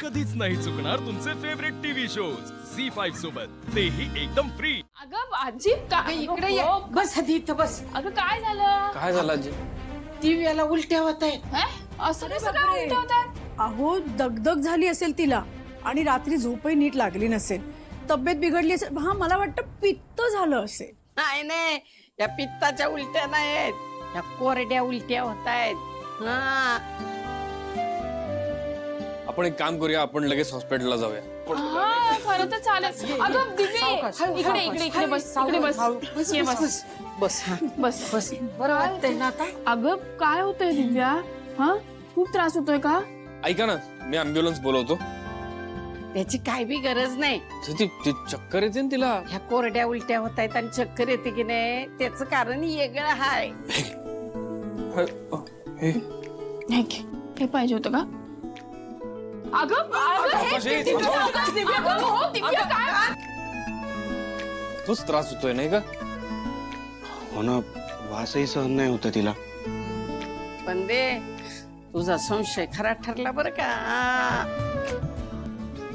कधीच नाही चुकणार तुमचे फेवरेट टीव्ही शोज झी5 सोबत, तेही एकदम फ्री। अगं आजी काय इकडे ये. हो. बस आधी इथं बस. अगं काय झालं? काय झालं आजी? टीव्हीला उलट्या होत आहेत. असं कसं काय उलट्या होतात? अहो दगदग झाली असेल तिला आणि रात्री झोपही नीट लागली नसेल, तब्येत बिघडली असेल. हा मला वाटतं पित्त झालं असेल. नाही नाही, या पित्ताच्या उलट्या नाहीत, या कोरड्या उलट्या होत आहेत. आपण एक काम करूया, आपण लगेच हॉस्पिटलला जाऊया. हा खरं तर चालेल. अगं दिव्य इकडे इकडे इकडे बस, इकडे बस. ये बस बस हा, बस. बस. बरं वाटतंय ना आता? अगं काय होतंय दिव्या? हा खूप त्रास होतोय का? ऐका ना, मी अँब्युलन्स बोलवतो. त्याची काय बी गरज नाही. ती चक्कर येते ना तिला. ह्या कोरड्या उलट्या होत आहेत आणि चक्कर येते की नाही, त्याचं कारण वेगळं आहे. हे पाहिजे होतं का? अगं हे अगं, हो, दिव्या काय? तोच त्रास होतोय नाही का? हो ना, वासही सहन नाही होत तिला. पण दे, तुझा संशय खरा ठरला बरं का.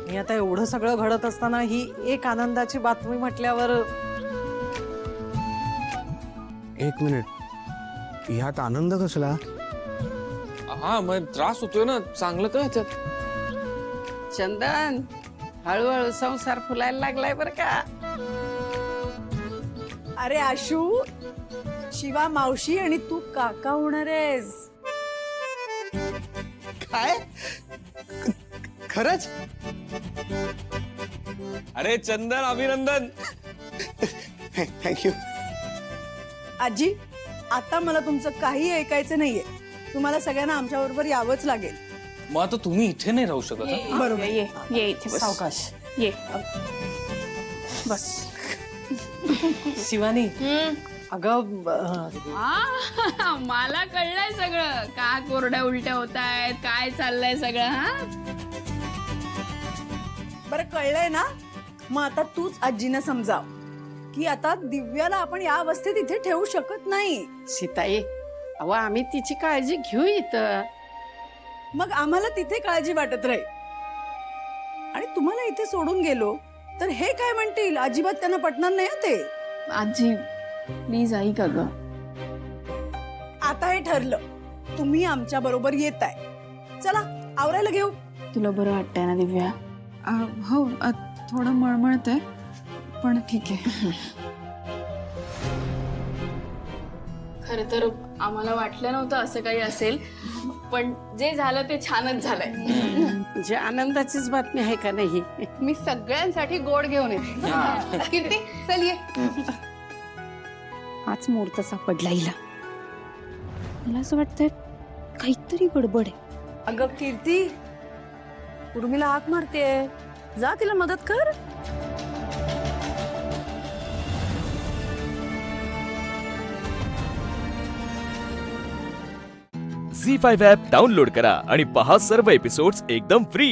मी आता एवढं सगळं घडत असताना ही एक आनंदाची बातमी म्हटल्यावर एक मिनिट, ह्यात आनंद कसला? हा मग त्रास होतोय ना, चांगलं काय त्यात? चंदन, हळूहळू संसार फुलायला लागलाय बरं का. अरे आशू, शिवा मावशी आणि तू काका होणार आहेस. काय? खरंच? अरे चंदन, अभिनंदन. थँक्यू. आजी, आता मला तुमचं काही ऐकायचं नाहीये. तुम्हाला सगळ्यांना आमच्या बरोबर यावंच लागेल. मग आता तुम्ही इथे नाही राहू शकत हा? बरोबर. ये इथे बस. सावकाश. ये बस. शिवानी, अगं मला कळलंय सगळं, का कोरड्या उलट्या होत आहेत, काय चाललंय सगळं. हा बरं कळलंय ना, मग आता तूच आजींना समजाव की आता दिव्याला आपण या अवस्थेत इथे ठेवू शकत नाही. सीताई, अहो आम्ही तिची काळजी घेऊ इथं. मग आम्हाला तिथे काळजी वाटत राहील आणि तुम्हाला इथे सोडून गेलो तर हे काय म्हणतील, अजिबात त्यांना पटणार नाही हं ते. आजी प्लीज ऐक ग. आता हे ठरलं, तुम्ही आमच्या बरोबर येताय. चला आवरायला घेऊ. तुला बरं वाटतंय ना दिव्या? हो थोडं मळमळतंय पण ठीक आहे. खरं तर आम्हाला वाटलं नव्हतं असं काही असेल, पण जे झालं ते छानच झालंय. म्हणजे आनंदाचीच बातमी आहे का नाही? मी सगळ्यांसाठी गोड घेऊन येते. कीर्ती चल ये. आज मुहूर्त सापडला हिला. मला असं वाटतंय काहीतरी गडबड आहे. अगं कीर्ती, उर्मिला हाक मारते, जा तिला मदत कर. झी5 ॲप डाउनलोड करा आणि पहा सर्व एपिसोड्स एकदम फ्री।